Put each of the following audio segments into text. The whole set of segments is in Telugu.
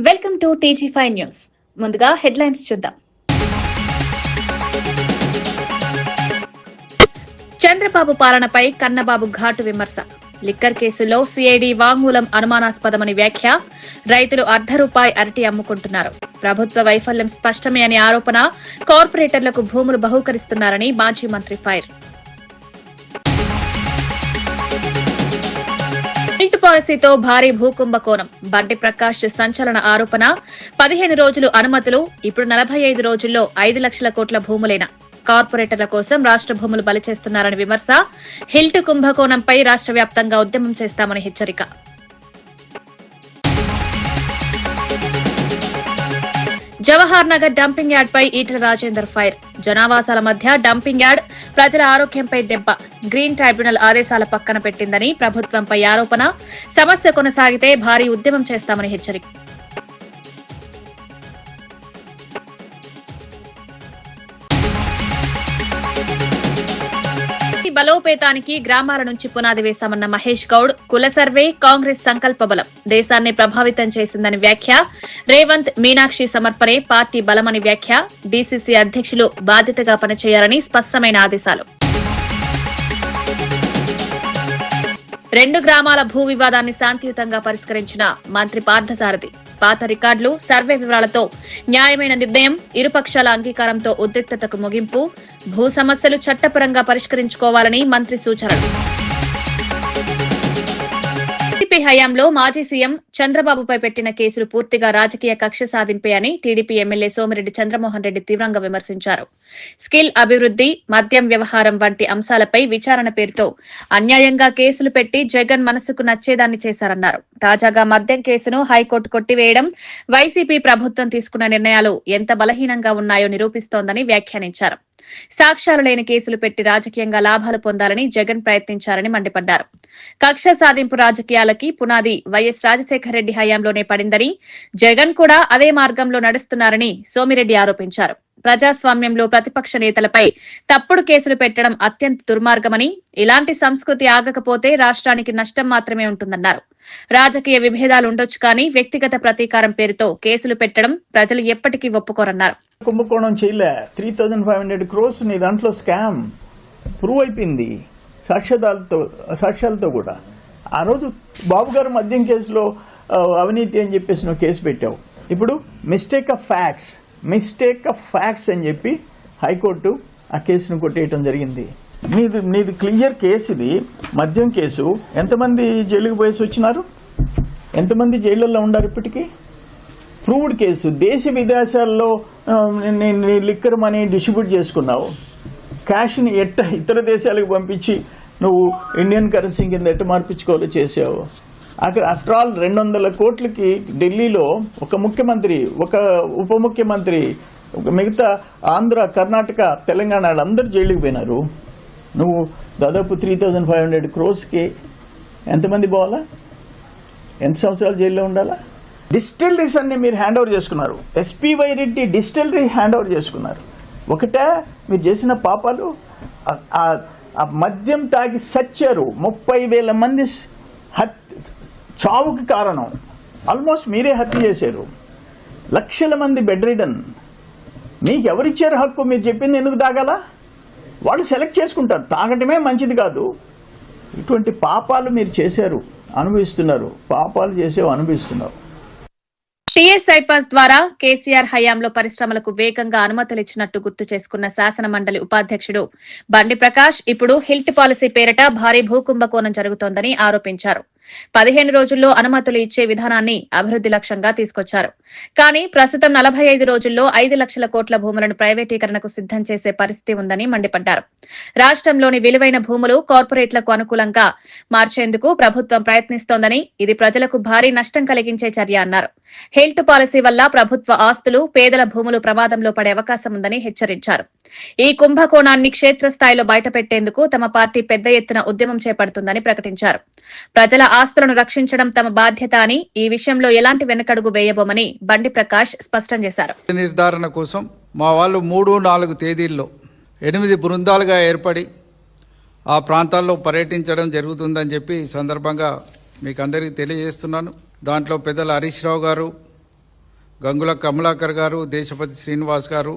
Welcome to TG5 news. ముందుగా హెడ్లైన్స్ చూద్దాం. చంద్రబాబు పాలనపై కన్నబాబు ఘాటు విమర్శ. లిక్కర్ కేసులో సిఐడి వాంగ్మూలం అనుమానాస్పదమని వ్యాఖ్య. రైతులు ₹1 అరటి అమ్ముకుంటున్నారు. ప్రభుత్వ వైఫల్యం స్పష్టమే అని ఆరోపణ. కార్పొరేటర్లకు భూములు బహూకరిస్తున్నారని మాజీ మంత్రి ఫైర్. హిల్ట్ పాలసీతో భారీ భూకుంభకోణం. బండి ప్రకాష్ సంచలన ఆరోపణ. 15 రోజులు అనుమతులు, ఇప్పుడు 45 రోజుల్లో 5 లక్షల కోట్ల భూములేనా? కార్పొరేటర్ల కోసం రాష్ట్ర భూములు బలి చేస్తున్నారని విమర్శ. హిల్ట్ కుంభకోణంపై రాష్ట్ర వ్యాప్తంగా ఉద్యమం చేస్తామని హెచ్చరిక. జవహర్ నగర్ డంపింగ్ యార్డ్ పై ఈటెల రాజేందర్ ఫైర్. జనావాసాల మధ్య డంపింగ్ యార్డ్, ప్రజల ఆరోగ్యంపై దెబ్బ. గ్రీన్ ట్రైబ్యునల్ ఆదేశాల పక్కన పెట్టిందని ప్రభుత్వంపై ఆరోపణ. సమస్య కొనసాగితే భారీ ఉద్యమం చేస్తామని హెచ్చరిక. బలోపేతానికి గ్రామాల నుంచి పునాది వేశామన్న మహేష్ గౌడ్. కుల సర్వే కాంగ్రెస్ సంకల్ప బలం దేశాన్ని ప్రభావితం చేసిందని వ్యాఖ్య. రేవంత్ మీనాక్షి సమర్పణే పార్టీ బలమని వ్యాఖ్య. డీసీసీ అధ్యక్షులు బాధ్యతగా పనిచేయాలని స్పష్టమైన ఆదేశాలు. 2 గ్రామాల భూ వివాదాన్ని శాంతియుతంగా పరిష్కరించిన మంత్రి పార్థసారథి. పాత రికార్డులు, సర్వే వివరాలతో న్యాయమైన నిర్ణయం, ఇరుపక్షాల అంగీకారంతో ఉద్రిక్తతకు ముగింపు. భూ సమస్యలు చట్టపరంగా పరిష్కరించుకోవాలని మంత్రి సూచనలు. టీడీపీ హయాంలో మాజీ సీఎం చంద్రబాబుపై పెట్టిన కేసులు పూర్తిగా రాజకీయ కక్ష సాధింపే అని టీడీపీ ఎమ్మెల్యే సోమిరెడ్డి చంద్రమోహన్ రెడ్డి తీవ్రంగా విమర్శించారు. స్కిల్ అభివృద్ది, మద్యం వ్యవహారం వంటి అంశాలపై విచారణ పేరుతో అన్యాయంగా కేసులు పెట్టి జగన్ మనసుకు నచ్చేదాన్ని చేశారన్నారు. తాజాగా మద్యం కేసును హైకోర్టు కొట్టివేయడం వైసీపీ ప్రభుత్వం తీసుకున్న నిర్ణయాలు ఎంత బలహీనంగా ఉన్నాయో నిరూపిస్తోందని వ్యాఖ్యానించారు. సాక్ష్యాలు లేని కేసులు పెట్టి రాజకీయంగా లాభాలు పొందాలని జగన్ ప్రయత్నించారని మండిపడ్డారు. కక్ష సాధింపు రాజకీయాలకి పునాది వైఎస్ రాజశేఖర రెడ్డి హయాంలోనే పడిందని, జగన్ కూడా అదే మార్గంలో నడుస్తున్నారని సోమిరెడ్డి ఆరోపించారు. ప్రజాస్వామ్యంలో ప్రతిపక్ష నేతలపై తప్పుడు కేసులు పెట్టడం అత్యంత దుర్మార్గమని, ఇలాంటి సంస్కృతి ఆగకపోతే రాష్ట్రానికి నష్టం మాత్రమే ఉంటుందన్నారు. రాజకీయ విభేదాలు ఉండొచ్చు కానీ వ్యక్తిగత ప్రతీకారం పేరుతో కేసులు పెట్టడం ప్రజలు ఎప్పటికీ ఒప్పుకోరన్నారు. కుంభకోణం చేయలే. 3,500 crores నీ దాంట్లో స్కామ్ ప్రూవ్ అయిపోయింది సాక్ష్యాలతో కూడా. ఆ రోజు బాబు గారు మద్యం కేసులో అవినీతి అని చెప్పేసి నువ్వు కేసు పెట్టావు. ఇప్పుడు మిస్టేక్ ఆఫ్ ఫ్యాక్ట్స్ అని చెప్పి హైకోర్టు ఆ కేసును కొట్టేయటం జరిగింది. నీది క్లియర్ కేసు, ఇది మద్యం కేసు. ఎంతమంది జైలుకు పోయేసి వచ్చినారు? ఎంతమంది జైళ్ళల్లో ఉన్నారు ఇప్పటికీ? Proved case. దేశ విదేశాల్లో లిక్కర్ మనీ డిస్ట్రిబ్యూట్ చేసుకున్నావు. క్యాష్ని ఇతర దేశాలకు పంపించి నువ్వు ఇండియన్ కరెన్సీ కింద ఎట్ట మార్పించుకోవాలో చేసావు. అక్కడ ఆఫ్టర్ ఆల్ 200 కోట్లకి ఢిల్లీలో ఒక ముఖ్యమంత్రి, ఒక ఉప ముఖ్యమంత్రి, మిగతా ఆంధ్ర, కర్ణాటక, తెలంగాణ వాళ్ళందరూ జైలుకి పోయినారు. నువ్వు దాదాపు 3,500 crores ఎంతమంది పోవాలా? ఎంత సంవత్సరాలు జైల్లో ఉండాలా? డిస్టిలరీస్ అన్ని మీరు హ్యాండ్ ఓవర్ చేసుకున్నారు. SPY Reddy distillery hand over చేసుకున్నారు. ఒకటే మీరు చేసిన పాపాలు. ఆ మద్యం తాగి సచ్చారు 30,000 మంది. చావుకి కారణం ఆల్మోస్ట్ మీరే హత్య చేశారు. లక్షల మంది బెడ్ రిడన్. మీకు ఎవరిచ్చారు హక్కు? మీరు చెప్పింది ఎందుకు తాగాల? వాళ్ళు సెలెక్ట్ చేసుకుంటారు. తాగటమే మంచిది కాదు. ఇటువంటి పాపాలు మీరు చేశారు, అనుభవిస్తున్నారు. పాపాలు చేసేవి అనుభవిస్తున్నారు. టీఎస్ ఐపాస్ ద్వారా కేసీఆర్ హయాంలో పరిశ్రమలకు వేగంగా అనుమతులిచ్చినట్టు గుర్తు చేసుకున్న శాసన మండలి ఉపాధ్యక్షుడు బండి ప్రకాష్ ఇప్పుడు హిల్ట్ పాలసీ పేరిట భారీ భూకుంభకోణం జరుగుతోందని ఆరోపించారు. 15 రోజుల్లో అనుమతులు ఇచ్చే విధానాన్ని అభివృద్ది లక్ష్యంగా తీసుకొచ్చారు. కానీ ప్రస్తుతం 45 రోజుల్లో 5 లక్షల కోట్ల భూములను ప్రైవేటీకరణకు సిద్దం చేసే పరిస్థితి ఉందని మండిపడ్డారు. రాష్ట్రంలోని విలువైన భూములు కార్పొరేట్లకు అనుకూలంగా మార్చేందుకు ప్రభుత్వం ప్రయత్నిస్తోందని, ఇది ప్రజలకు భారీ నష్టం కలిగించే చర్య అన్నారు. హిల్ట్ పాలసీ వల్ల ప్రభుత్వ ఆస్తులు, పేదల భూములు ప్రమాదంలో పడే అవకాశం ఉందని హెచ్చరించారు. ఈ కుంభకోణాన్ని క్షేత్రస్థాయిలో బయటపెట్టేందుకు తమ పార్టీ పెద్ద ఎత్తున ఉద్యమం చేపడుతుందని ప్రకటించారు. ప్రజల ఆస్తులను రక్షించడం తమ బాధ్యత అని, ఈ విషయంలో ఎలాంటి వెనకడుగు వేయబోమని బండి ప్రకాష్ స్పష్టం చేశారు. నిర్ధారణ కోసం మా వాళ్ళు 3-4 తేదీల్లో 8 బృందాలుగా ఏర్పడి ఆ ప్రాంతాల్లో పర్యటించడం జరుగుతుందని చెప్పి ఈ సందర్భంగా మీకు అందరికీ తెలియజేస్తున్నాను. దాంట్లో పెద్దల హరీష్ రావు గారు, గంగుల కమలాకర్ గారు, దేశపతి శ్రీనివాస్ గారు,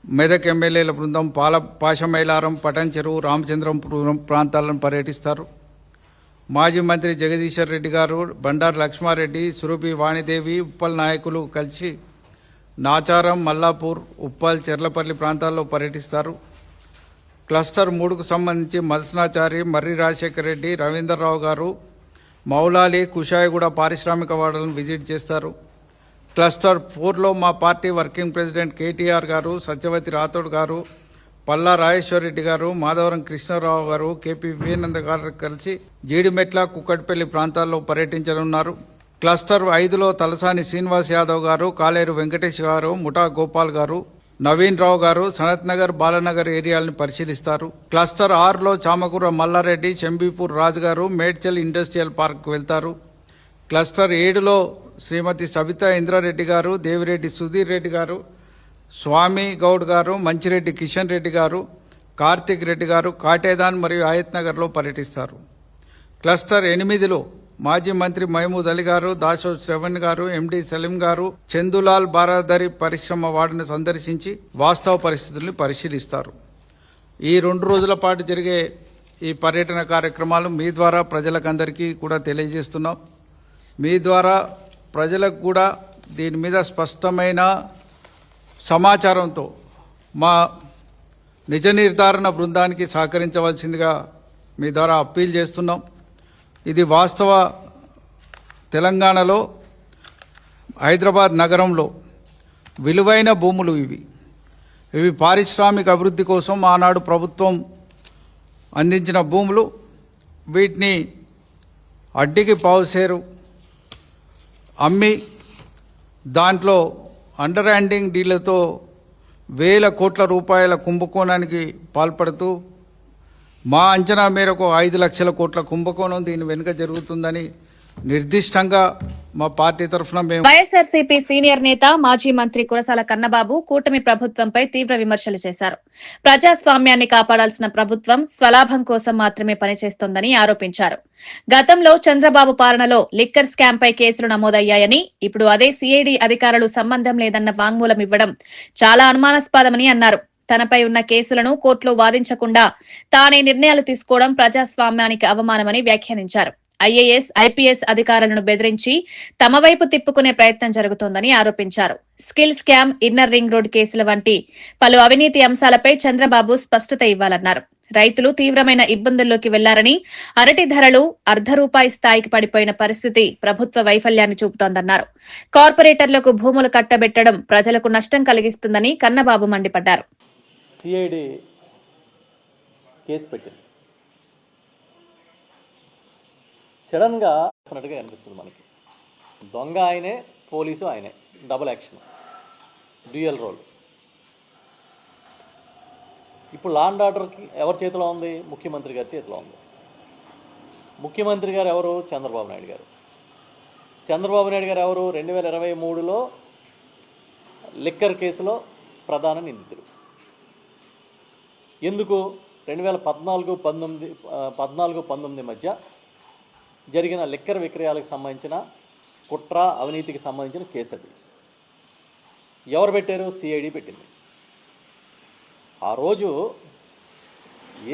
మెదక్ ఎమ్మెల్యేల బృందం పాశమైలారం, పటన్ చెరువు, రామచంద్రపురం ప్రాంతాలను పర్యటిస్తారు. మాజీ మంత్రి జగదీశ్వర్ రెడ్డి గారు, బండారు లక్ష్మారెడ్డి, సురభి వాణిదేవి, ఉప్పల్ నాయకులు కలిసి నాచారం, మల్లాపూర్, ఉప్పల్, చెర్లపల్లి ప్రాంతాల్లో పర్యటిస్తారు. క్లస్టర్ 3కు సంబంధించి మల్సనాచారి, మర్రి రాజశేఖర్ రెడ్డి, రవీందర్రావు గారు, మౌలాలి, కుషాయిగూడ పారిశ్రామిక వాడలను విజిట్ చేస్తారు. క్లస్టర్ 4లో మా పార్టీ వర్కింగ్ ప్రెసిడెంట్ కేటీఆర్ గారు, సత్యవతి రాథోడ్ గారు, పల్లా రాజేశ్వర్ రెడ్డి గారు, మాధవరం కృష్ణారావు గారు, కేపీ వివేనంద గారు కలిసి జీడిమెట్ల, కుక్కట్పల్లి ప్రాంతాల్లో పర్యటించనున్నారు. క్లస్టర్ 5లో తలసాని శ్రీనివాస్ యాదవ్ గారు, కాలేరు వెంకటేష్ గారు, ముఠా గోపాల్ గారు, నవీన్ రావు గారు సనత్ నగర్, బాలనగర్ ఏరియాలను పరిశీలిస్తారు. క్లస్టర్ 6లో చామకూర మల్లారెడ్డి, చెంబీపూర్ రాజు గారు, మేడ్చల్ ఇండస్ట్రియల్ పార్క్ వెళ్తారు. క్లస్టర్ 7లో శ్రీమతి సబితా ఇంద్రారెడ్డి గారు, దేవిరెడ్డి సుధీర్ రెడ్డి గారు, స్వామి గౌడ్ గారు, మంచిరెడ్డి కిషన్ రెడ్డి గారు, కార్తిక్ రెడ్డి గారు కాటేదాన్ మరియు ఆయత్ నగర్లో పర్యటిస్తారు. క్లస్టర్ 8లో మాజీ మంత్రి మహమూద్ అలీ గారు, దాసో శ్రవణ్ గారు, ఎండి సలీం గారు, చందులాల్ బారాదరి పరిశ్రమ వార్డును సందర్శించి వాస్తవ పరిస్థితుల్ని పరిశీలిస్తారు. ఈ 2 రోజుల పాటు జరిగే ఈ పర్యటన కార్యక్రమాలు మీ ద్వారా ప్రజలకందరికీ కూడా తెలియజేస్తున్నాం. మీ ద్వారా ప్రజలకు కూడా దీని మీద స్పష్టమైన సమాచారంతో మా నిజ నిర్ధారణ బృందానికి సహకరించవలసిందిగా మీ ద్వారా అప్పీల్ చేస్తున్నాం. ఇది వాస్తవ తెలంగాణలో హైదరాబాద్ నగరంలో విలువైన భూములు ఇవి పారిశ్రామిక అభివృద్ధి కోసం ఆనాడు ప్రభుత్వం అందించిన భూములు. వీటిని అడ్డికి పావుసేరు అమ్మి దాంట్లో అండర్ హ్యాండింగ్ డీలతో వేల కోట్ల రూపాయల కుంభకోణానికి పాల్పడుతూ మా అంచనా మేరకు 5 లక్షల కోట్ల కుంభకోణం దీని వెనుక జరుగుతుందని నిర్దిష్టంగా మా పార్టీ తరఫున మేము. వైఎస్ఆర్సీపీ సీనియర్ నేత మాజీ మంత్రి కురసాల కన్నబాబు కూటమి ప్రభుత్వంపై తీవ్ర విమర్శలు చేశారు. ప్రజాస్వామ్యాన్ని కాపాడాల్సిన ప్రభుత్వం స్వలాభం కోసం మాత్రమే పనిచేస్తోందని ఆరోపించారు. గతంలో చంద్రబాబు పాలనలో లిక్కర్ స్కామ్పై కేసులు నమోదయ్యాయని, ఇప్పుడు అదే సీఐడీ అధికారులు సంబంధం లేదన్న వాంగ్మూలం ఇవ్వడం చాలా అనుమానాస్పదమని అన్నారు. తనపై ఉన్న కేసులను కోర్టులో వాదించకుండా తానే నిర్ణయాలు తీసుకోవడం ప్రజాస్వామ్యానికి అవమానమని వ్యాఖ్యానించారు. ఐఏఎస్, ఐపీఎస్ అధికారులను బెదిరించి తమ వైపు తిప్పుకునే ప్రయత్నం జరుగుతోందని ఆరోపించారు. Skill scam, inner ring road కేసుల వంటి పలు అవినీతి అంశాలపై చంద్రబాబు స్పష్టత ఇవ్వాలన్నారు. రైతులు తీవ్రమైన ఇబ్బందుల్లోకి వెళ్లారని, అరటి ధరలు ₹1 స్థాయికి పడిపోయిన పరిస్థితి ప్రభుత్వ వైఫల్యాన్ని చూపుతోందన్నారు. కార్పొరేటర్లకు భూములు కట్టబెట్టడం ప్రజలకు నష్టం కలిగిస్తుందని కన్నబాబు మండిపడ్డారు. సిఐడి కేసు పెట్టింది. సడన్గా అన్నట్టుగా అనిపిస్తుంది మనకి. దొంగ ఆయనే, పోలీసు ఆయనే, డబుల్ యాక్షన్, డ్యూయల్ రోల్. ఇప్పుడు లా అండ్ ఆర్డర్కి ఎవరి చేతిలో ఉంది? ముఖ్యమంత్రి గారి చేతిలో ఉంది. ముఖ్యమంత్రి గారు ఎవరు? చంద్రబాబు నాయుడు గారు. చంద్రబాబు నాయుడు గారు ఎవరు? 2023లో లిక్కర్ కేసులో ప్రధాన నిందితుడు. ఎందుకు? 2014-19 మధ్య జరిగిన లిక్కర్ విక్రయాలకు సంబంధించిన కుట్ర, అవినీతికి సంబంధించిన కేసు అది. ఎవరు పెట్టారు? సిఐడి పెట్టింది. ఆ రోజు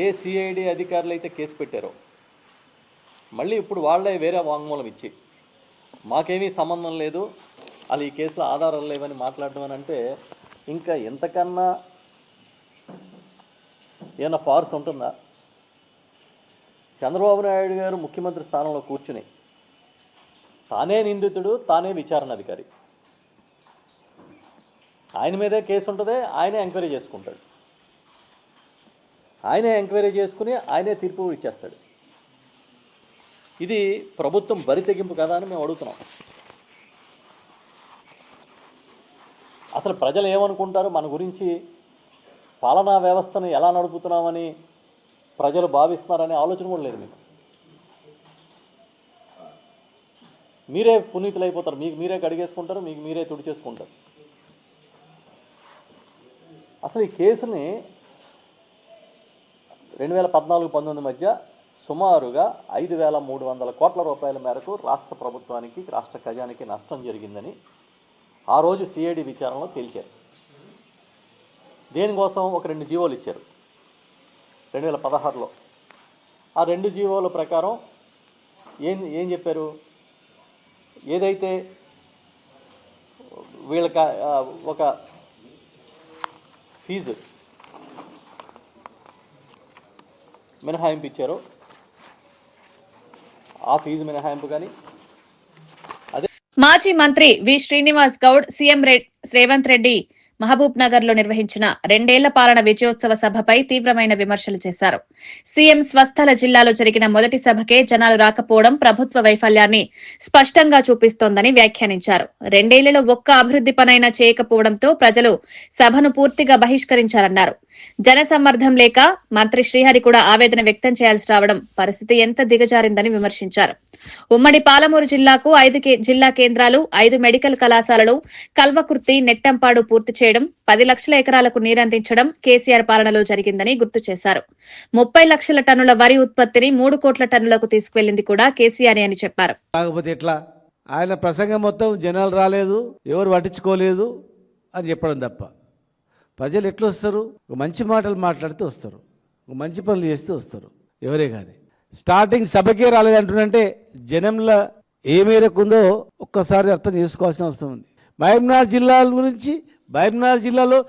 ఏ సిఐడి అధికారులు అయితే కేసు పెట్టారో మళ్ళీ ఇప్పుడు వాళ్ళే వేరే వాంగ్మూలం ఇచ్చి మాకేమీ సంబంధం లేదు, వాళ్ళు ఈ కేసులో ఆధారాలు లేవని మాట్లాడడం అని అంటే ఇంకా ఎంతకన్నా ఏమన్నా ఫార్స్ ఉంటుందా? చంద్రబాబు నాయుడు గారు ముఖ్యమంత్రి స్థానంలో కూర్చుని తానే నిందితుడు, తానే విచారణ అధికారి, ఆయన మీదే కేసు ఉంటుంది, ఆయనే ఎంక్వైరీ చేసుకుంటాడు, ఆయనే ఎంక్వైరీ చేసుకుని ఆయనే తీర్పు ఇచ్చేస్తాడు. ఇది ప్రభుత్వం బరి తెగింపు కదా అని మేము అడుగుతున్నాం. అసలు ప్రజలు ఏమనుకుంటారు మన గురించి, పాలనా వ్యవస్థను ఎలా నడుపుతున్నామని ప్రజలు భావిస్తున్నారనే ఆలోచన కూడా లేదు మీకు. మీరే పునీతులు అయిపోతారు, మీకు మీరే కడిగేసుకుంటారు, మీకు మీరే తుడిచేసుకుంటారు. అసలు ఈ కేసుని 2014-19 మధ్య సుమారుగా 5,300 కోట్ల రూపాయల మేరకు రాష్ట్ర ప్రభుత్వానికి, రాష్ట్ర ఖజానాకి నష్టం జరిగిందని ఆ రోజు సిఐడి విచారణలో తేల్చారు. దేనికోసం ఒక 2 జీవోలు ఇచ్చారు 2016లో. ఆ 2 జీవోల ప్రకారం ఏం చెప్పారు, ఏదైతే వీళ్ళకి ఒక ఫీజు మినహాయింపు ఇచ్చారో ఆ ఫీజు మినహాయింపు కానీ మాజీ మంత్రి వి శ్రీనివాస్ గౌడ్ సీఎం రేవంత్ రెడ్డి మహబూబ్ నగర్ లో నిర్వహించిన 2 ఏళ్ల పాలన విజయోత్సవ సభపై తీవ్రమైన విమర్శలు చేశారు. సీఎం స్వస్థల జిల్లాలో జరిగిన మొదటి సభకే జనాలు రాకపోవడం ప్రభుత్వ వైఫల్యాన్ని స్పష్టంగా చూపిస్తోందని వ్యాఖ్యానించారు. 2 ఏళ్లలో ఒక్క అభివృద్ది పనైనా చేయకపోవడంతో ప్రజలు సభను పూర్తిగా బహిష్కరించారన్నారు. జనసమ్మర్దం లేక మంత్రి శ్రీహరి కూడా ఆవేదన వ్యక్తం చేయాల్సి రావడం పరిస్థితి ఎంత దిగజారిందని విమర్శించారు. ఉమ్మడి పాలమూరు జిల్లాకు 5 జిల్లా కేంద్రాలు, 5 మెడికల్ కళాశాలలు, కల్వకుర్తి, నెట్టంపాడు పూర్తి చేయడం, 10 లక్షల ఎకరాలకు నీరందించడం కేసీఆర్ పాలనలో జరిగిందని గుర్తు చేశారు. 30 లక్షల టన్నుల వరి ఉత్పత్తిని 3 కోట్ల టన్నులకు తీసుకువెళ్లింది కూడా కేసీఆర్ అని చెప్పారు. కాకపోతే ఎట్లా ఆయన ప్రసంగం మొత్తం జనాలు రాలేదు, ఎవరు పట్టించుకోలేదు అని చెప్పడం తప్ప ప్రజలు ఎట్లా వస్తారు? ఒక మంచి మాటలు మాట్లాడితే వస్తారు, ఒక మంచి పనులు చేస్తే వస్తారు. ఎవరే కానీ స్టార్టింగ్ సభకే రాలేదంటుందంటే జనంలో ఏ మేరకు ఉందో ఒక్కసారి అర్థం చేసుకోవాల్సిన అవసరం ఉంది. మహబూబ్నగర్ జిల్లా గురించి, మహబూబ్నగర్ జిల్లాలో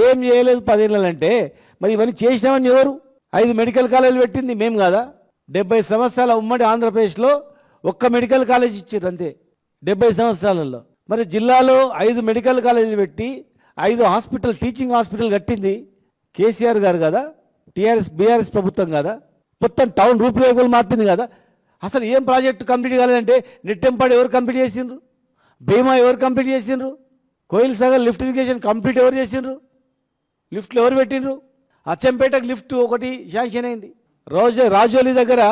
ఏం చేయలేదు 10 ఏళ్ళంటే మరి ఇవన్నీ చేసినామని ఎవరు? 5 మెడికల్ కాలేజీలు పెట్టింది మేము కాదా? 70 సంవత్సరాల ఉమ్మడి ఆంధ్రప్రదేశ్లో ఒక్క మెడికల్ కాలేజ్ ఇచ్చారు అంతే 70 సంవత్సరాలలో. మరి జిల్లాలో 5 మెడికల్ కాలేజీలు పెట్టి 5 హాస్పిటల్, టీచింగ్ హాస్పిటల్ కట్టింది కేసీఆర్ గారు కదా, బీఆర్ఎస్ ప్రభుత్వం కదా, మొత్తం టౌన్ రూపురేఖలు మార్పింది కదా. అసలు ఏం ప్రాజెక్టు కంప్లీట్ కాలేదంటే నెట్టెంపాడు ఎవరు కంప్లీట్ చేసిండ్రు? భీమా ఎవరు కంప్లీట్ చేసిండ్రు? Koil Sagar lift irrigation complete ఎవరు చేసిండ్రు? లిఫ్ట్లు ఎవరు పెట్టిండ్రు? అచ్చంపేటకు లిఫ్ట్ ఒకటి శాంక్షన్ అయింది. రాజోలి దగ్గర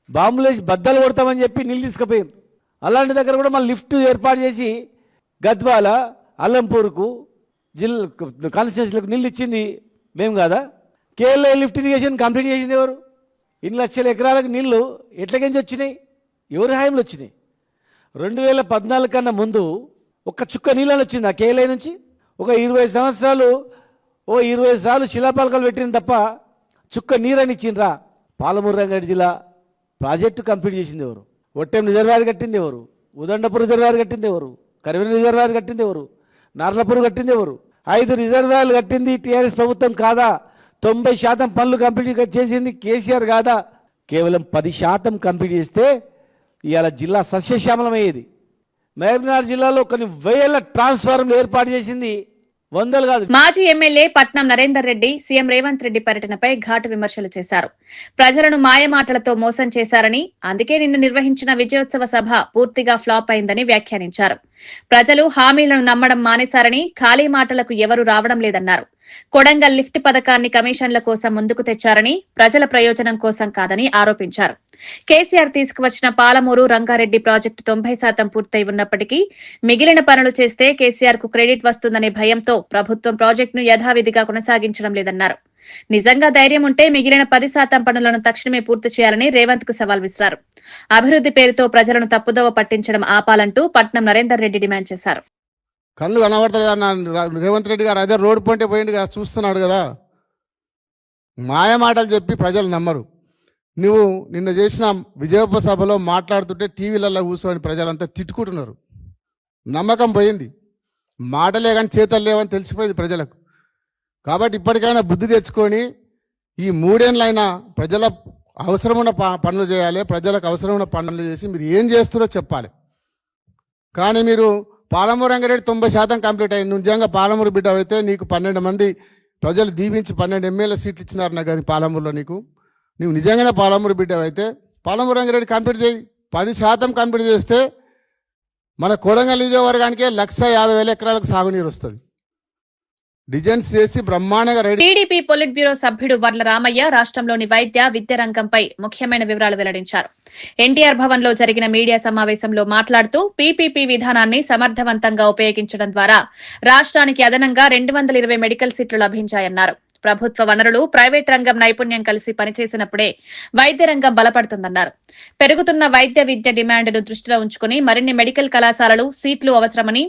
బాంబులేసి బద్దలు కొడతామని చెప్పి నీళ్ళు తీసుకుపోయింది. అలాంటి దగ్గర కూడా మళ్ళీ లిఫ్ట్ ఏర్పాటు చేసి గద్వాల, అల్లంపూర్కు కాన్స్టిట్యూన్సీలకు నీళ్ళు ఇచ్చింది మేము కాదా? కేఎల్ఐ లిఫ్ట్ ఇరిగేషన్ కంప్లీట్ చేసింది ఎవరు? 2 లక్షల ఎకరాలకు నీళ్లు ఎట్లకించి వచ్చినాయి? ఎవరి హాయంలో వచ్చినాయి? 2014 కన్నా ముందు ఒక్క చుక్క నీళ్ళని వచ్చింది ఆ కేఎల్ఐ నుంచి. ఒక 20 సంవత్సరాలు 20 సార్లు శిలాపాలకాలు పెట్టింది తప్ప చుక్క నీరని ఇచ్చిండ్రా? పాలమూరు రంగారెడ్డి జిల్లా ప్రాజెక్టు కంప్లీట్ చేసింది ఎవరు? ఒట్టెం రిజర్వాయర్ కట్టింది ఎవరు? ఉదండపూర్ రిజర్వాయర్ కట్టింది ఎవరు? కరివెన రిజర్వాయర్ కట్టింది ఎవరు? నార్లపూర్ కట్టింది ఎవరు? 5 రిజర్వాయర్లు కట్టింది టీఆర్ఎస్ ప్రభుత్వం కాదా? 90% పనులు కంప్లీట్ చేసింది కేసీఆర్ కాదా? కేవలం 10% కంప్లీట్ చేస్తే ఇవాళ జిల్లా సస్యశ్యామలమయ్యేది. మహబూబ్నగర్ జిల్లాలో కొన్ని వేల ట్రాన్స్ఫార్మర్లు ఏర్పాటు చేసింది, వందలు కాదు. మాజీ ఎమ్మెల్యే పట్నం నరేందర్ రెడ్డి సీఎం రేవంత్ రెడ్డి పర్యటనపై ఘాటు విమర్శలు చేశారు. ప్రజలను మాయమాటలతో మోసం చేశారని, అందుకే నిన్న నిర్వహించిన విజయోత్సవ సభ పూర్తిగా ఫ్లాప్ అయిందని వ్యాఖ్యానించారు. ప్రజలు హామీలను నమ్మడం మానేశారని, ఖాళీ మాటలకు ఎవరూ రావడం లేదన్నారు. కొడంగల్ లిఫ్ట్ పథకాన్ని కమిషన్ల కోసం ముందుకు తెచ్చారని, ప్రజల ప్రయోజనం కోసం కాదని ఆరోపించారు. కేసీఆర్ తీసుకువచ్చిన పాలమూరు, రంగారెడ్డి ప్రాజెక్టు 90% పూర్తయి ఉన్నప్పటికీ మిగిలిన పనులు చేస్తే కేసీఆర్ కు క్రెడిట్ వస్తుందనే భయంతో ప్రభుత్వం ప్రాజెక్టును యథావిధిగా కొనసాగించడం లేదన్నారు. నిజంగా ధైర్యం ఉంటే మిగిలిన 10% పనులను తక్షణమే పూర్తి చేయాలని రేవంత్ కు సవాల్ విసిరారు. అభివృద్ది పేరుతో ప్రజలను తప్పుదోవ పట్టించడం ఆపాలంటూ పట్నం నరేందర్ రెడ్డి డిమాండ్ చేశారు. కళ్ళు కనబడతాయి కదా రేవంత్ రెడ్డి గారు, అదే రోడ్డు పొంటే పోయింది కదా, చూస్తున్నాడు కదా. మాయ మాటలు చెప్పి ప్రజలు నమ్మరు. నువ్వు నిన్న చేసిన విజయోత్సవ సభలో మాట్లాడుతుంటే టీవీలలో కూర్చొని ప్రజలంతా తిట్టుకుంటున్నారు. నమ్మకం పోయింది, మాటలే కానీ చేతలు లేవని తెలిసిపోయింది ప్రజలకు. కాబట్టి ఇప్పటికైనా బుద్ధి తెచ్చుకొని ఈ 3 ఏళ్ళైనా ప్రజల అవసరమైన పనులు చేయాలి, ప్రజలకు అవసరమైన పనులు చేసి మీరు ఏం చేస్తారో చెప్పాలి. కానీ మీరు పాలమూరు రంగారెడ్డి 90% కంప్లీట్ అయింది. నిజంగా పాలమూరు బిడ్డ అయితే నీకు 12 మంది ప్రజలు దీవించి 12 ఎమ్మెల్యే సీట్లు ఇచ్చినారు నాకు. కానీ పాలమూరులో నీవు నిజంగానే పాలమూరు బిడ్డ అయితే పాలమూరు రంగారెడ్డి కంప్లీట్ చేయి. 10% కంప్లీట్ చేస్తే మన కొడంగల్ నియోజకవర్గానికే 150,000 ఎకరాలకు సాగునీరు వస్తుంది. డిజైన్స్ చేసి బ్రహ్మాండంగా రెడీ. టీడీపీ పొలిట్ బ్యూరో సభ్యుడు వర్ల రామయ్య రాష్ట్రంలోని వైద్య, విద్య రంగంపై ముఖ్యమైన వివరాలు వెల్లడించారు. ఎన్టీఆర్ భవన్ లో జరిగిన మీడియా సమావేశంలో మాట్లాడుతూ పీపీపీ విధానాన్ని సమర్థవంతంగా ఉపయోగించడం ద్వారా రాష్ట్రానికి అదనంగా 220 మెడికల్ సీట్లు లభించాయన్నారు. ప్రభుత్వ వనరులు, ప్రైవేట్ రంగం నైపుణ్యం కలిసి పనిచేసినప్పుడే వైద్య రంగం బలపడుతుందన్నారు. పెరుగుతున్న వైద్య విద్య డిమాండ్ను దృష్టిలో ఉంచుకుని మరిన్ని మెడికల్ కళాశాలలు, సీట్లు అవసరమని,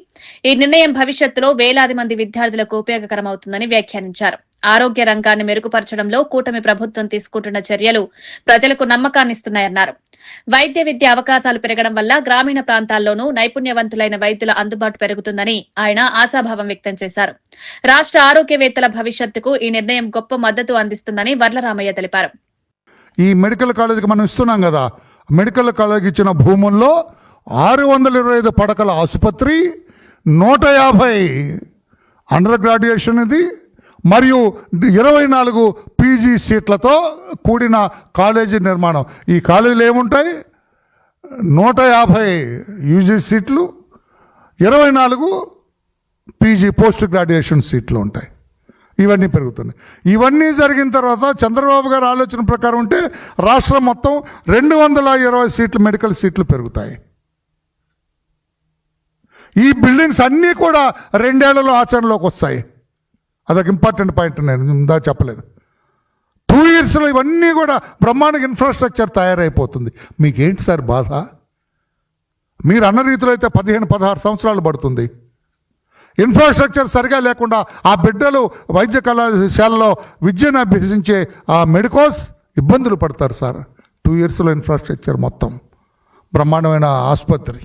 ఈ నిర్ణయం భవిష్యత్తులో వేలాది మంది విద్యార్థులకు ఉపయోగకరమవుతుందని వ్యాఖ్యానించారు. ఆరోగ్య రంగాన్ని మెరుగుపరచడంలో కూటమి ప్రభుత్వం తీసుకుంటున్న చర్యలు ప్రజలకు నమ్మకాన్నిస్తున్నాయన్నారు. వైద్య విద్య అవకాశాలు పెరగడం వల్ల గ్రామీణ ప్రాంతాల్లోనూ నైపుణ్యవంతులైన వైద్యుల అందుబాటు పెరుగుతుందని ఆయన ఆశాభావం వ్యక్తం చేశారు. రాష్ట్ర ఆరోగ్యవేత్తల భవిష్యత్తుకు ఈ నిర్ణయం గొప్ప మద్దతు అందిస్తుందని వర్లరామయ్య తెలిపారు. ఈ మెడికల్ కాలేజీకి మనం ఇస్తున్నాం కదా, మెడికల్ కాలేజీకి ఇచ్చిన భూముల్లో 625 పడకల ఆసుపత్రి, 150 అండర్ గ్రాడ్యుయేషన్ ఇది, మరియు 24 పీజీ సీట్లతో కూడిన కాలేజీ నిర్మాణం. ఈ కాలేజీలు ఏముంటాయి? 150 యూజీ సీట్లు, 24 పీజీ పోస్ట్ గ్రాడ్యుయేషన్ సీట్లు ఉంటాయి. ఇవన్నీ పెరుగుతున్నాయి. ఇవన్నీ జరిగిన తర్వాత చంద్రబాబు గారి ఆలోచన ప్రకారం ఉంటే రాష్ట్రం మొత్తం 220 సీట్లు మెడికల్ సీట్లు పెరుగుతాయి. ఈ బిల్డింగ్స్ అన్నీ కూడా 2 ఏళ్లలో ఆచరణలోకి వస్తాయి. అదొక ఇంపార్టెంట్ పాయింట్, నేను ఇందా చెప్పలేదు. 2 ఇయర్స్లో ఇవన్నీ కూడా బ్రహ్మాండ ఇన్ఫ్రాస్ట్రక్చర్ తయారైపోతుంది. మీకేంటి సార్ బాధ? మీరు అన్న రీతిలో అయితే 15-16 సంవత్సరాలు పడుతుంది. ఇన్ఫ్రాస్ట్రక్చర్ సరిగా లేకుండా ఆ బిడ్డలు వైద్య కళాశాలలో విద్యను అభ్యసించే ఆ మెడికోస్ ఇబ్బందులు పడతారు సార్. 2 ఇయర్స్లో ఇన్ఫ్రాస్ట్రక్చర్ మొత్తం బ్రహ్మాండమైన ఆసుపత్రి,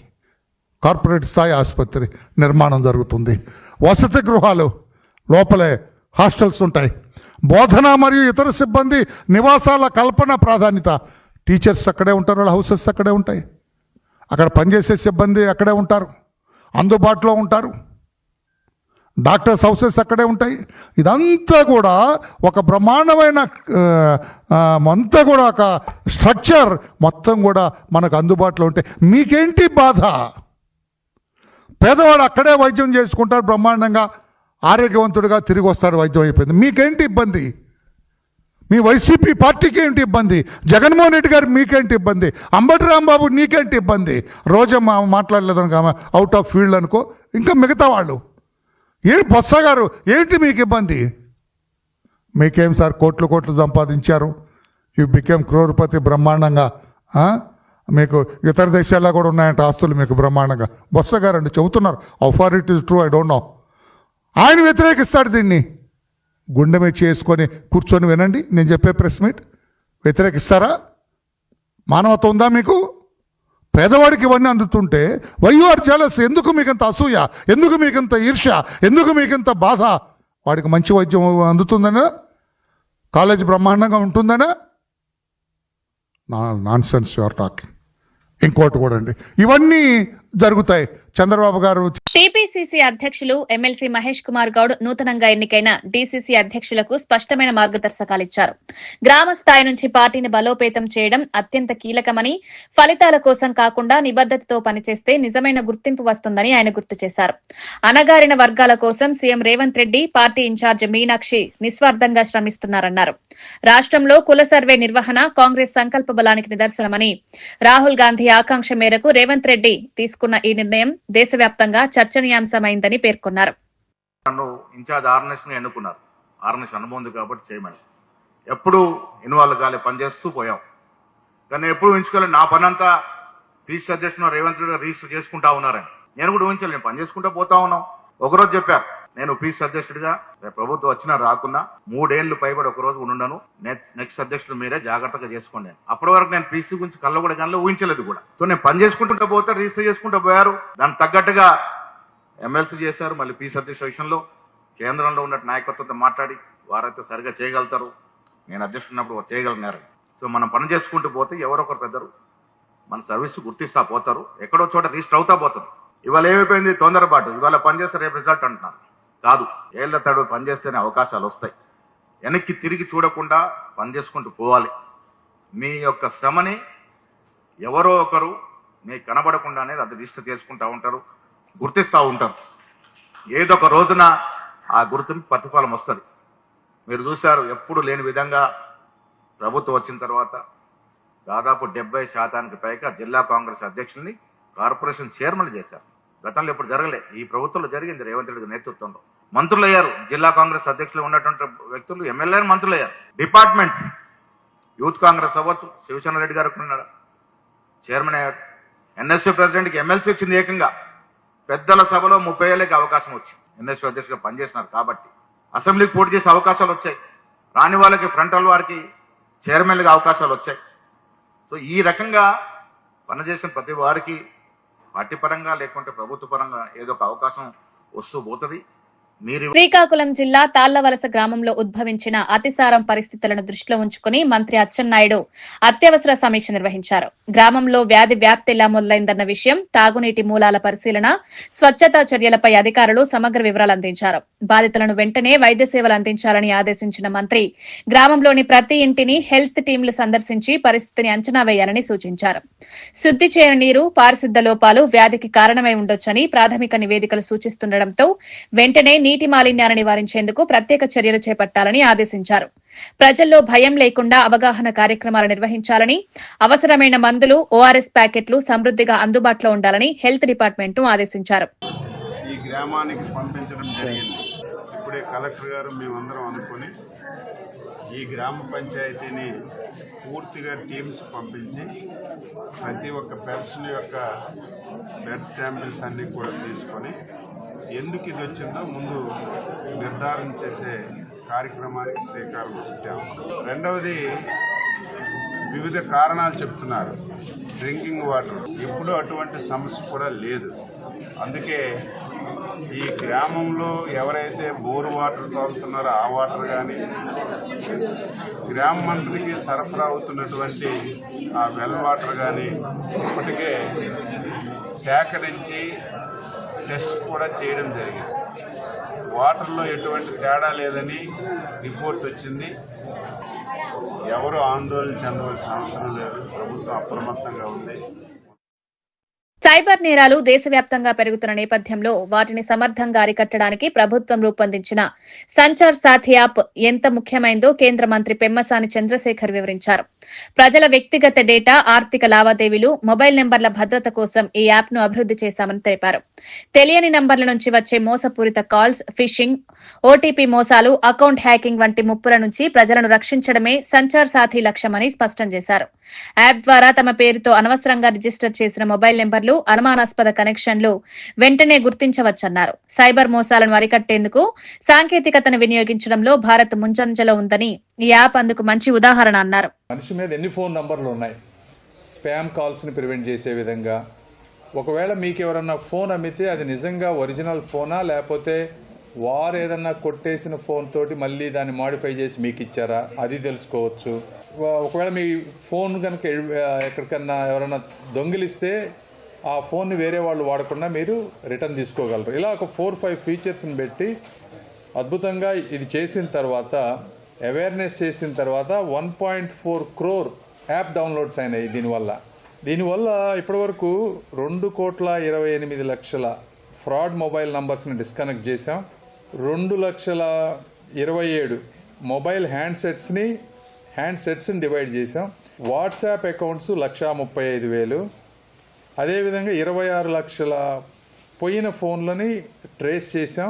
కార్పొరేట్ స్థాయి ఆసుపత్రి నిర్మాణం జరుగుతుంది. వసతి గృహాలు, లోపలే హాస్టల్స్ ఉంటాయి. బోధన మరియు ఇతర సిబ్బంది నివాసాల కల్పన ప్రాధాన్యత. టీచర్స్ అక్కడే ఉంటారు, వాళ్ళ హౌసెస్ అక్కడే ఉంటాయి. అక్కడ పనిచేసే సిబ్బంది అక్కడే ఉంటారు, అందుబాటులో ఉంటారు. డాక్టర్స్ హౌసెస్ అక్కడే ఉంటాయి. ఇదంతా కూడా ఒక బ్రహ్మాండమైన అంతా కూడా ఒక స్ట్రక్చర్ మొత్తం కూడా మనకు అందుబాటులో ఉంటాయి. మీకేంటి బాధ? పేదవాడు అక్కడే వైద్యం చేసుకుంటారు, బ్రహ్మాండంగా ఆరోగ్యవంతుడిగా తిరిగి వస్తాడు, వైద్యం అయిపోయింది. మీకేంటి ఇబ్బంది? మీ వైసీపీ పార్టీకి ఏంటి ఇబ్బంది? జగన్మోహన్ రెడ్డి గారు మీకేంటి ఇబ్బంది? అంబటి రాంబాబు నీకేంటి ఇబ్బంది? రోజమ్మ మాట్లాడలేదనుకో, అవుట్ ఆఫ్ ఫీల్డ్ అనుకో. ఇంకా మిగతా వాళ్ళు బొత్స గారు ఏంటి మీకు ఇబ్బంది? మీకేం సార్, కోట్లు సంపాదించారు, యూ బికేమ్ క్రోర్పతి బ్రహ్మాండంగా. మీకు ఇతర దేశాల్లో కూడా ఉన్నాయంట ఆస్తులు మీకు బ్రహ్మాండంగా. బొత్స గారు అండి చెబుతున్నారు. How far it is true I don't know. ఆయన వ్యతిరేకిస్తాడు దీన్ని. గుండె మీద చేసుకొని కూర్చొని వినండి నేను చెప్పే ప్రెస్ మీట్. వ్యతిరేకిస్తారా? మానవత్వం ఉందా మీకు? పేదవాడికి ఇవన్నీ అందుతుంటే వై యు ఆర్ జెలస్? ఎందుకు మీకంత అసూయ? ఎందుకు మీకంత ఈర్ష్య? ఎందుకు మీకంత బాధ? వాడికి మంచి వైద్యం అందుతుందనా? కాలేజ్ బ్రహ్మాండంగా ఉంటుందనా? Nonsense you are talking. ఇంకోటి కూడా అండి, ఇవన్నీ జరుగుతాయి. చంద్రబాబు గారు టీపీసీసీ అధ్యక్షులు ఎమ్మెల్సీ మహేష్ కుమార్ గౌడ్ నూతనంగా ఎన్నికైన డీసీసీ అధ్యక్షులకు స్పష్టమైన మార్గదర్శకాలిచ్చారు. గ్రామ స్థాయి నుంచి పార్టీని బలోపేతం చేయడం అత్యంత కీలకమని, ఫలితాల కోసం కాకుండా నిబద్దతతో పనిచేస్తే నిజమైన గుర్తింపు వస్తుందని ఆయన గుర్తు చేశారు. అణగారిన వర్గాల కోసం CM Revanth Reddy, party incharge Meenakshi నిస్వార్థంగా శ్రమిస్తున్నారన్నారు. రాష్ట్రంలో కుల సర్వే నిర్వహణ కాంగ్రెస్ సంకల్ప బలానికి నిదర్శనమని, రాహుల్ గాంధీ ఆకాంక్ష మేరకు రేవంత్ రెడ్డి తీసుకున్న ఈ నిర్ణయం దేశవ్యాప్తంగా చర్చనీయాంశమైందని పేర్కొన్నారు. నన్ను ఇన్ఛార్జ్ ఆర్ఎన్ఎస్ని ఎన్నుకున్నారు. ఆర్ఎన్ఎస్ అనుభవం ఉంది కాబట్టి చేయమని. ఎప్పుడు ఇన్వాల్వ్ కాలే, పనిచేస్తూ పోయాం. కానీ ఎప్పుడు ఊహించుకోలేదు నా పని అంతా పీసీ అధ్యక్షుడు రేవంత్ రెడ్డి రిజిస్టర్ చేసుకుంటా ఉన్నారని. నేను కూడా ఊహించలేదు. నేను పని చేసుకుంటూ పోతా ఉన్నాం. ఒకరోజు చెప్పారు, నేను పీసీ అధ్యక్షుడిగా ప్రభుత్వం వచ్చినా రాకున్నా 3 ఏళ్లు పైబడి ఒకరోజు ఉండను, నెక్స్ట్ అధ్యక్షుడు మీరే జాగ్రత్తగా చేసుకోండి. అప్పటి వరకు నేను పీసీ గురించి కళ్ళ కూడా కానీ ఊహించలేదు కూడా. సో నేను పని చేసుకుంటూ పోతే రిజిస్టర్ చేసుకుంటూ పోయారు. దానికి తగ్గట్టుగా ఎమ్మెల్సీ చేశారు. మళ్ళీ పీసీ అధ్యక్షుల విషయంలో కేంద్రంలో ఉన్న నాయకత్వంతో మాట్లాడి వారైతే సరిగా చేయగలుగుతారు, నేను అధ్యక్షుడు ఉన్నప్పుడు చేయగలిగినారు. సో మనం పని చేసుకుంటూ పోతే ఎవరొకరు పెద్దరు మన సర్వీస్ గుర్తిస్తా పోతారు, ఎక్కడో చోట రిజిస్టర్ అవుతా పోతుంది. ఇవాళ ఏమైపోయింది? తొందరపాటు. ఇవాళ పనిచేస్తే రేపు రిజల్ట్ అంటున్నారు. కాదు, ఏళ్ల తడు పనిచేస్తేనే అవకాశాలు వస్తాయి. వెనక్కి తిరిగి చూడకుండా పనిచేసుకుంటూ పోవాలి. మీ యొక్క శ్రమని ఎవరో ఒకరు మీకు కనబడకుండానే అది రిజిస్టర్ చేసుకుంటూ ఉంటారు, గుర్తిస్తూ ఉంటారు. ఏదో ఒక రోజున ఆ గుర్తింపు ప్రతిఫలం వస్తుంది. మీరు చూశారు, ఎప్పుడు లేని విధంగా ప్రభుత్వం వచ్చిన తర్వాత దాదాపు 70% పైగా జిల్లా కాంగ్రెస్ అధ్యక్షుల్ని కార్పొరేషన్ చైర్మన్ చేశారు. గతంలో ఎప్పుడు జరగలే. ఈ ప్రభుత్వంలో జరిగింది రేవంత్ రెడ్డి నేతృత్వంలో. మంత్రులు అయ్యారు. జిల్లా కాంగ్రెస్ అధ్యక్షులు ఉన్నటువంటి వ్యక్తులు ఎమ్మెల్యేలు మంత్రులు అయ్యారు. డిపార్ట్మెంట్స్ యూత్ కాంగ్రెస్ అవ్వచ్చు, శివసేన రెడ్డి గారు ఉన్నాడు, చైర్మన్ అయ్యాడు. ఎన్ఎస్యూ ప్రెసిడెంట్కి ఎమ్మెల్సీ వచ్చింది ఏకంగా. పెద్దల సభలో 30 ఏళ్ళకి అవకాశం వచ్చింది. ఎన్ఎస్యూ అధ్యక్షులుగా పనిచేసినారు కాబట్టి అసెంబ్లీకి పోటీ చేసే అవకాశాలు వచ్చాయి. రాని వాళ్ళకి ఫ్రంటల్ వారికి చైర్మన్గా అవకాశాలు వచ్చాయి. సో ఈ రకంగా పనిచేసిన ప్రతి వారికి పార్టీ పరంగా లేకుంటే ప్రభుత్వ పరంగా ఏదో ఒక అవకాశం వస్తూ పోతుంది. శ్రీకాకుళం జిల్లా తాళ్లవలస గ్రామంలో ఉద్భవించిన అతిసారం పరిస్థితులను దృష్టిలో ఉంచుకుని మంత్రి అచ్చెన్నాయుడు అత్యవసర సమీక్ష నిర్వహించారు. గ్రామంలో వ్యాధి వ్యాప్తి ఎలా మొదలైందన్న విషయం, తాగునీటి మూలాల పరిశీలన, స్వచ్ఛతా చర్యలపై అధికారులు సమగ్ర వివరాలు అందించారు. బాధితులను వెంటనే వైద్య సేవలు అందించాలని ఆదేశించిన మంత్రి గ్రామంలోని ప్రతి ఇంటిని హెల్త్ టీంలు సందర్శించి పరిస్థితిని అంచనా వేయాలని సూచించారు. శుద్ది చేయని నీరు, పారిశుద్ధ్య లోపాలు వ్యాధికి కారణమై ఉండొచ్చని ప్రాథమిక నివేదికలు సూచిస్తుండటంతో వెంటనే నీటి మాలిన్యాన్ని నివారించేందుకు ప్రత్యేక చర్యలు చేపట్టాలని ఆదేశించారు. ప్రజల్లో భయం లేకుండా అవగాహన కార్యక్రమాలు నిర్వహించాలని, అవసరమైన మందులు, ఓఆర్ఎస్ ప్యాకెట్లు సమృద్దిగా అందుబాటులో ఉండాలని హెల్త్ డిపార్ట్మెంట్ ఆదేశించారు. ఈ గ్రామానికి పంపించడం జరిగింది. ఇప్పుడే కలెక్టర్ గారు మేమందరం అనుకుని ఈ గ్రామ పంచాయతీని పూర్తిగా టీమ్స్ పంపించి ప్రతి ఒక్క పర్సన్ యొక్క బ్లడ్ శాంపిల్స్ అన్నీ కూడా తీసుకొని ఎందుకు ఇది వచ్చిందో ముందు నిర్ధారణ చేసే కార్యక్రమానికి శ్రీకారం చుట్టాము. రెండవది, వివిధ కారణాలు చెప్తున్నారు. డ్రింకింగ్ వాటర్ ఎప్పుడూ అటువంటి సమస్య కూడా లేదు. అందుకే ఈ గ్రామంలో ఎవరైతే బోర్ వాటర్ తాగుతున్నారో ఆ వాటర్ కానీ, గ్రామంతరికి సరఫరా అవుతున్నటువంటి ఆ వెల్ వాటర్ కానీ ఇప్పటికే సేకరించి టెస్ట్ కూడా చేయడం జరిగింది. వాటర్లో ఎటువంటి తేడా లేదని రిపోర్ట్ వచ్చింది. ఎవరు ఆందోళన చెందవలసిన అవసరం లేదు. ప్రభుత్వం అప్రమత్తంగా ఉంది. సైబర్ నేరాలు దేశవ్యాప్తంగా పెరుగుతున్న నేపథ్యంలో వాటిని సమర్థంగా అరికట్టడానికి ప్రభుత్వం రూపొందించిన సంచార్ సాథీ యాప్ ఎంత ముఖ్యమైందో కేంద్ర మంత్రి పెమ్మసాని చంద్రశేఖర్ వివరించారు. ప్రజల వ్యక్తిగత డేటా, ఆర్థిక లావాదేవీలు, మొబైల్ నెంబర్ల భద్రత కోసం ఈ యాప్ ను అభివృద్ది చేశామని తెలిపారు. తెలియని నంబర్ల నుంచి వచ్చే మోసపూరిత కాల్స్, ఫిషింగ్, ఓటీపీ మోసాలు, అకౌంట్ హ్యాకింగ్ వంటి ముప్పుల నుంచి ప్రజలను రక్షించడమే సంచార్ సాథీ లక్ష్యమని స్పష్టం చేశారు. యాప్ ద్వారా తమ పేరుతో అనవసరంగా రిజిస్టర్ చేసిన మొబైల్ నెంబర్లు, అనుమానాస్పద కనెక్షన్లు వెంటనే గుర్తించవచ్చన్నారు. సైబర్ మోసాలను అరికట్టేందుకు సాంకేతికతను వినియోగించడంలో భారత్ ముందంజలో ఉందని ఈ యాప్ అందుకు మంచి ఉదాహరణ అన్నారు. మనిషి మీద ఎన్ని ఫోన్ నంబర్లు ఉన్నాయి, స్పామ్ కాల్స్ని ప్రివెంట్ చేసే విధంగా. ఒకవేళ మీకు ఎవరన్నా ఫోన్ అమ్మితే అది నిజంగా ఒరిజినల్ ఫోనా, లేకపోతే వారు ఏదన్నా కొట్టేసిన ఫోన్ తోటి మళ్ళీ దాన్ని మాడిఫై చేసి మీకు ఇచ్చారా, అది తెలుసుకోవచ్చు. ఒకవేళ మీ ఫోన్ కనుక ఎక్కడికన్నా ఎవరైనా దొంగిలిస్తే ఆ ఫోన్ని వేరే వాళ్ళు వాడకుండా మీరు రిటర్న్ తీసుకోగలరు. ఇలా ఒక 4-5 ఫీచర్స్ని పెట్టి అద్భుతంగా ఇది చేసిన తర్వాత, అవేర్నెస్ చేసిన తర్వాత 1.4 crore యాప్ డౌన్లోడ్స్ అయినాయి. దీనివల్ల ఇప్పటివరకు 2,28,00,000 ఫ్రాడ్ మొబైల్ నంబర్స్ని డిస్కనెక్ట్ చేశాం. 2,27,000 మొబైల్ హ్యాండ్సెట్స్ని డివైడ్ చేశాం. WhatsApp accounts 1,35,000. అదేవిధంగా 26 లక్షల పోయిన ఫోన్లని ట్రేస్ చేశాం.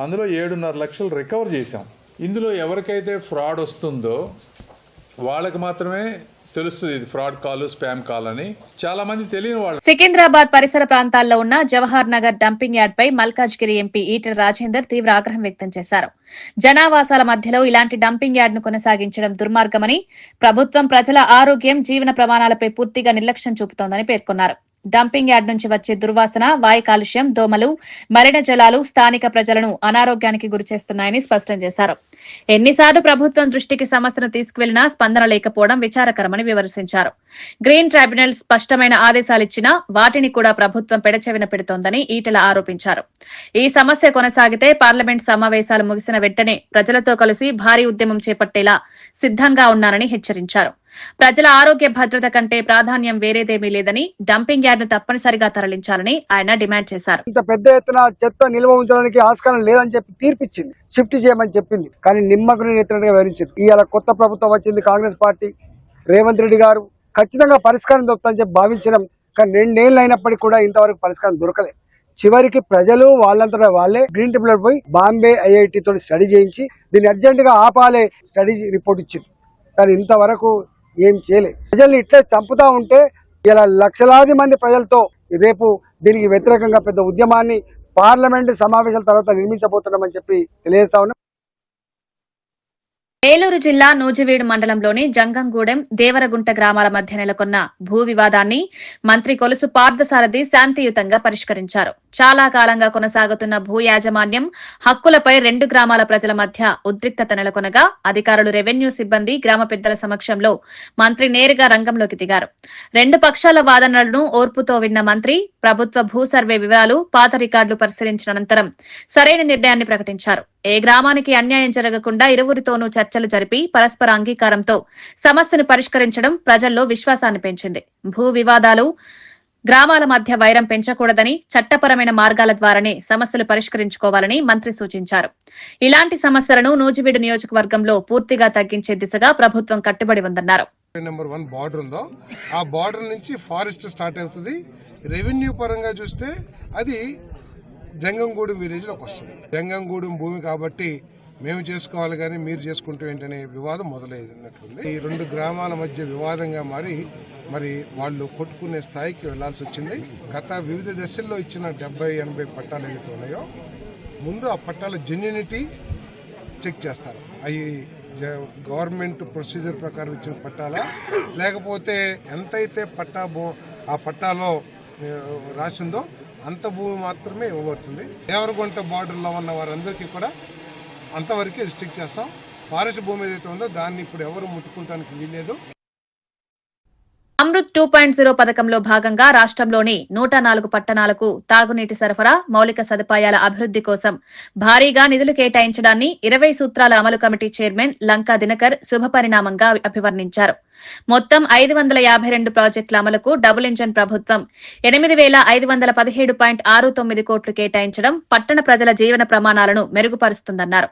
అందులో 7.5 లక్షలు రికవర్ చేశాం. ఇందులో ఎవరికైతే ఫ్రాడ్ వస్తుందో వాళ్ళకి మాత్రమే తెలుస్తుంది ఇది ఫ్రాడ్ కాల్, స్పామ్ కాల్ అని. చాలా మంది తెలియని వాళ్ళు. సికింద్రాబాద్ పరిసర ప్రాంతాల్లో ఉన్న జవహర్ నగర్ డంపింగ్ యార్డ్ పై మల్కాజ్గిరి ఎంపీ ఈటెల రాజేందర్ తీవ్ర ఆగ్రహం వ్యక్తం చేశారు. జనావాసాల మధ్యలో ఇలాంటి డంపింగ్ యార్డ్ ను కొనసాగించడం దుర్మార్గమని, ప్రభుత్వం ప్రజల ఆరోగ్యం, జీవన ప్రమాణాలపై పూర్తిగా నిర్లక్ష్యం చూపుతోందని పేర్కొన్నారు. డంపింగ్ యార్డ్ నుంచి వచ్చే దుర్వాసన, వాయు కాలుష్యం, దోమలు, మలిన జలాలు స్థానిక ప్రజలను అనారోగ్యానికి గురిచేస్తున్నాయని స్పష్టం చేశారు. ఎన్నిసార్లు ప్రభుత్వం దృష్టికి సమస్యను తీసుకువెళ్లినా స్పందన లేకపోవడం విచారకరమని విమర్శించారు. గ్రీన్ ట్రైబ్యునల్ స్పష్టమైన ఆదేశాలిచ్చినా వాటిని కూడా ప్రభుత్వం పెడచెవిన పెడుతోందని ఈటెల ఆరోపించారు. ఈ సమస్య కొనసాగితే పార్లమెంట్ సమావేశాలు ముగిసిన వెంటనే ప్రజలతో కలిసి భారీ ఉద్యమం చేపట్టేలా సిద్దంగా ఉన్నారని హెచ్చరించారు. ప్రజల ఆరోగ్య భద్రత కంటే ప్రాధాన్యం వేరేదేమీ లేదని, డంపింగ్ యార్డ్ ను తప్పనిసరిగా తరలించాలని ఆయన డిమాండ్ చేశారు. ఇంత పెద్ద ఎత్తున చెత్త నిల్వ ఉంచడానికి ఆస్కారం లేదని చెప్పి తీర్పిచ్చింది, షిఫ్ట్ చేయమని చెప్పింది. కానీ నిమ్మకుని ఎత్తునట్టుగా వివరించింది. ఇవాళ కొత్త ప్రభుత్వం వచ్చింది, కాంగ్రెస్ పార్టీ, రేవంత్ రెడ్డి గారు ఖచ్చితంగా పరిష్కారం దొరుకుతుందని చెప్పి భావించడం. కానీ 2 ఏళ్ళు అయినప్పటికీ కూడా ఇంతవరకు పరిష్కారం దొరకలేదు. చివరికి ప్రజలు వాళ్ళంతటా వాళ్ళే గ్రీన్ ట్రిబ్యునల్ పోయి బాంబే ఐఐటి తోటి స్టడీ చేయించి దీన్ని అర్జెంట్ గా ఆపాలే స్టడీ రిపోర్ట్ ఇచ్చింది. కానీ ఇంతవరకు ఏం చేయలేదు. ప్రజల్ని ఇట్లే చంపుతా ఉంటే ఇలా లక్షలాది మంది ప్రజలతో రేపు దీనికి వ్యతిరేకంగా పెద్ద ఉద్యమాన్ని పార్లమెంట్ సమావేశాల తర్వాత నిర్మించబోతున్నామని చెప్పి తెలియజేస్తా ఉన్నాం. ఏలూరు జిల్లా నూజివీడు మండలంలోని జంగంగూడెం దేవరగుంట గ్రామాల మధ్య నెలకొన్న భూ వివాదాన్ని మంత్రి కొలుసు పార్థసారథి శాంతియుతంగా పరిష్కరించారు. చాలా కాలంగా కొనసాగుతున్న భూ యాజమాన్యం హక్కులపై రెండు గ్రామాల ప్రజల మధ్య ఉద్రిక్తత నెలకొనగా అధికారులు, రెవెన్యూ సిబ్బంది, గ్రామ పెద్దల సమక్షంలో మంత్రి నేరుగా రంగంలోకి దిగారు. రెండు పక్షాల వాదనలను ఓర్పుతో విన్న మంత్రి ప్రభుత్వ భూ సర్వే వివరాలు, పాత రికార్డులు పరిశీలించిన అనంతరం సరైన నిర్ణయాన్ని ప్రకటించారు. ఏ గ్రామానికి అన్యాయం జరగకుండా ఇరువురితోనూ చర్చలు జరిపి పరస్పర అంగీకారంతో సమస్యను పరిష్కరించడం ప్రజల్లో విశ్వాసాన్ని పెంచింది. భూ వివాదాలు గ్రామాల మధ్య వైరం పెంచకూడదని, చట్టపరమైన మార్గాల ద్వారానే సమస్యలు పరిష్కరించుకోవాలని మంత్రి సూచించారు. ఇలాంటి సమస్యలను నూజివీడు నియోజకవర్గంలో పూర్తిగా తగ్గించే దిశగా ప్రభుత్వం కట్టుబడి ఉందన్నారు. నెంబర్ 1 బార్డర్ ఉందో ఆ బార్డర్ నుంచి ఫారెస్ట్ స్టార్ట్ అవుతుంది. రెవెన్యూ పరంగా చూస్తే అది జంగంగూడెం విలేజ్లోకి వస్తుంది. జంగంగూడెం భూమి కాబట్టి మేము చేసుకోవాలి కానీ మీరు చేసుకుంటూ ఏంటనే వివాదం మొదలైనట్లుంది. ఈ రెండు గ్రామాల మధ్య వివాదంగా మరి వాళ్ళు కొట్టుకునే స్థాయికి వెళ్లాల్సి వచ్చింది. గత వివిధ దశల్లో ఇచ్చిన 70-80 పట్టాలు ఏవైతే ఉన్నాయో ముందు ఆ పట్టాల జెన్యూనిటీ చెక్ చేస్తారు. అవి గవర్నమెంట్ ప్రొసీజర్ ప్రకారం ఇచ్చిన పట్టాలా, లేకపోతే ఎంతైతే ఆ పట్టాలో రాసిందో అంత భూమి మాత్రమే ఇవ్వబడుతుంది. దేవరగుంట బార్డర్లో ఉన్న వారందరికీ కూడా అంతవరకే రిస్ట్రిక్ట్ చేస్తాం. ఫారెస్ట్ భూమి ఏదైతే ఉందో దాన్ని ఇప్పుడు ఎవరు ముట్టుకోవడానికి వీల్లేదు. అమృత్ 2.0 పథకంలో భాగంగా రాష్ట్రంలోని 104 పట్టణాలకు తాగునీటి సరఫరా, మౌలిక సదుపాయాల అభివృద్ది కోసం భారీగా నిధులు కేటాయించడాన్ని 20 సూత్రాల అమలు కమిటీ చైర్మన్ లంకా దినకర్ శుభపరిణామంగా అభివర్ణించారు. మొత్తం 552 ప్రాజెక్టుల అమలుకు డబుల్ ఇంజన్ ప్రభుత్వం 8,517.69 కోట్లు కేటాయించడం పట్టణ ప్రజల జీవన ప్రమాణాలను మెరుగుపరుస్తుందన్నారు.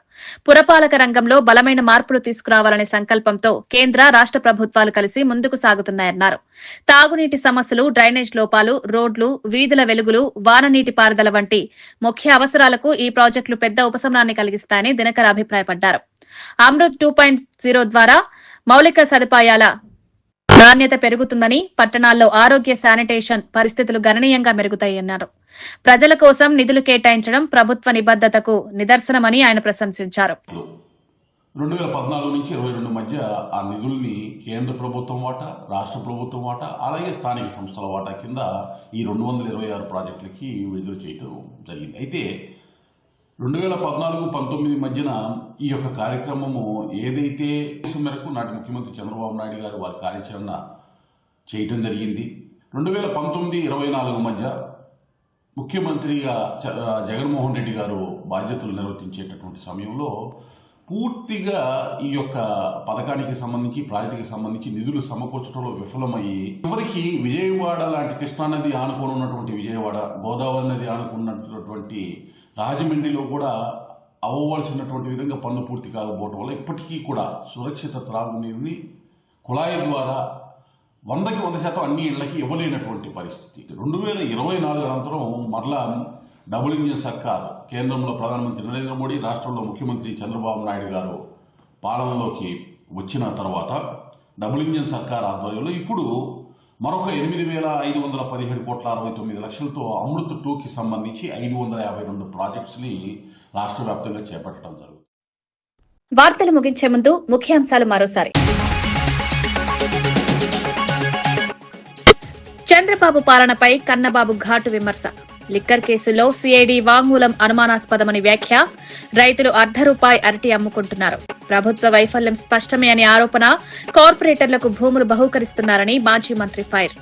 పురపాలక రంగంలో బలమైన మార్పులు తీసుకురావాలనే సంకల్పంతో కేంద్ర, రాష్ట్ర ప్రభుత్వాలు కలిసి ముందుకు సాగుతున్నాయన్నారు. తాగునీటి సమస్యలు, డ్రైనేజ్ లోపాలు, రోడ్లు, వీధుల వెలుగులు, వాననీటి పారుదల వంటి ముఖ్య అవసరాలకు ఈ ప్రాజెక్టులు పెద్ద ఉపశమనాన్ని కలిగిస్తాయని దినకర్ అభిప్రాయపడ్డారు. అమృత్ 2.0 ద్వారా మౌలిక సదుపాయాల నాణ్యత పెరుగుతుందని, పట్టణాల్లో ఆరోగ్య, శానిటేషన్ పరిస్థితులు గణనీయంగా మెరుగుతాయన్నారు. ప్రజల కోసం నిధులు కేటాయించడం ప్రభుత్వ నిబద్ధతకు నిదర్శనమని ఆయన ప్రశంసించారు. 2014 నుంచి 22 మధ్య ఆ నిధుల్ని కేంద్ర ప్రభుత్వం వాటా, రాష్ట్ర ప్రభుత్వం వాటా, అలాగే స్థానిక సంస్థల వాటా కింద ఈ 226 ప్రాజెక్టులకి విడుదల చేయడం జరిగింది. అయితే 2014-19 మధ్యన ఈ యొక్క కార్యక్రమము ఏదైతే మేరకు నాటి ముఖ్యమంత్రి చంద్రబాబు నాయుడు గారు వారి కార్యాచరణ చేయటం జరిగింది. 2019-24 మధ్య ముఖ్యమంత్రిగా జగన్మోహన్ రెడ్డి గారు బాధ్యతలు నిర్వర్తించేటటువంటి సమయంలో పూర్తిగా ఈ యొక్క పథకానికి సంబంధించి, ప్రాజెక్టుకి సంబంధించి నిధులు సమకూర్చడంలో విఫలమయ్యి చివరికి విజయవాడ లాంటి కృష్ణానది ఆనుకొని ఉన్నటువంటి విజయవాడ, గోదావరి నది ఆనుకున్నటువంటి రాజమండ్రిలో కూడా అవ్వవలసినటువంటి విధంగా పనులు పూర్తి కాకపోవడం వల్ల ఇప్పటికీ కూడా సురక్షిత త్రాగునీరుని కుళాయి ద్వారా 100% అన్ని ఇళ్లకి ఇవ్వలేనటువంటి పరిస్థితి. 2024 అనంతరం మరలా డబుల్ ఇంజిన్ సర్కార్, కేంద్రంలో ప్రధానమంత్రి నరేంద్ర మోడీ, రాష్ట్రంలో ముఖ్యమంత్రి చంద్రబాబు నాయుడు గారు పాలనలోకి వచ్చిన తర్వాత డబుల్ ఇంజిన్ సర్కార్ ఆధ్వర్యంలో ఇప్పుడు మరొక 8,517,69,00,000తో అమృత్ 2కి సంబంధించి 552 ప్రాజెక్ట్స్ని రాష్ట్ర వ్యాప్తంగా చేపట్టడం జరుగుతుంది. వార్తలు ముగించే ముందు ముఖ్యాంశాలు మరోసారి. చంద్రబాబు పాలనపై కన్నబాబు ఘాటు విమర్శ. లిక్కర్ కేసులో సిఐడి వాంగ్మూలం అనుమానాస్పదమని వ్యాఖ్య. రైతులు ₹1 అరటి అమ్ముకుంటున్నారు. ప్రభుత్వ వైఫల్యం స్పష్టమే అనే ఆరోపణ. కార్పొరేటర్లకు భూములు బహూకరిస్తున్నారని మాజీ మంత్రి ఫైర్.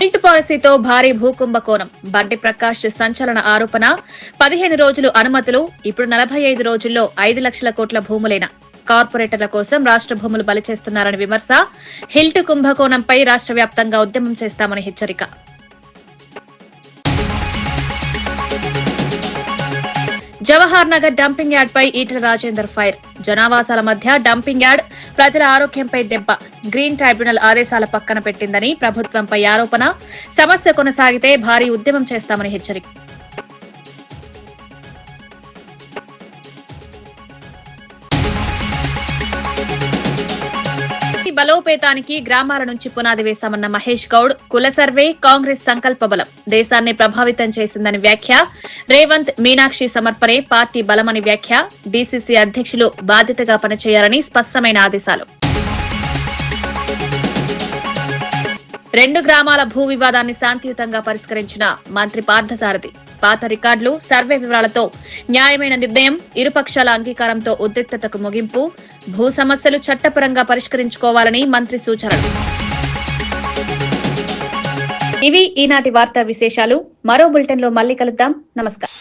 ఇంటి పాలసీతో భారీ భూకుంభకోణం. బండి ప్రకాష్ సంచలన ఆరోపణ. 15 రోజులు అనుమతులు, ఇప్పుడు 45 రోజుల్లో 5 లక్షల కోట్ల భూములేనా? కార్పొరేటర్ల కోసం రాష్ట్ర భూములు బలి చేస్తున్నారని విమర్శ. హిల్ట్ కుంభకోణంపై రాష్ట్ర వ్యాప్తంగా ఉద్యమం చేస్తామని హెచ్చరిక. జవహర్ నగర్ డంపింగ్ యార్డ్ పై ఈటెల రాజేందర్ ఫైర్. జనావాసాల మధ్య డంపింగ్ యార్డ్ ప్రజల ఆరోగ్యంపై దెబ్బ. గ్రీన్ ట్రైబ్యునల్ ఆదేశాల పక్కన పెట్టిందని ప్రభుత్వంపై ఆరోపణ. సమస్య కొనసాగితే భారీ ఉద్యమం చేస్తామని హెచ్చరిక. బలోపేతానికి గ్రామాల నుంచి పునాది వేశామన్న మహేష్ గౌడ్. కుల సర్వే కాంగ్రెస్ సంకల్ప బలం దేశాన్ని ప్రభావితం చేసిందని వ్యాఖ్య. రేవంత్ మీనాక్షి సమర్పణే పార్టీ బలమని వ్యాఖ్య. డీసీసీ అధ్యక్షులు బాధ్యతగా పనిచేయాలని స్పష్టమైన ఆదేశాలు. 2 గ్రామాల భూ వివాదాన్ని శాంతియుతంగా పరిష్కరించిన మంత్రి పార్థసారథి. పాత రికార్డులు, సర్వే వివరాలతో న్యాయమైన నిర్ణయం, ఇరుపక్షాల అంగీకారంతో ఉద్రిక్తతకు ముగింపు. భూ సమస్యలు చట్టపరంగా పరిష్కరించుకోవాలని మంత్రి సూచనలు. ఇవి ఈనాటి వార్తా విశేషాలు. మరో బులెటిన్లో మళ్లీ కలుద్దాం. నమస్కారం.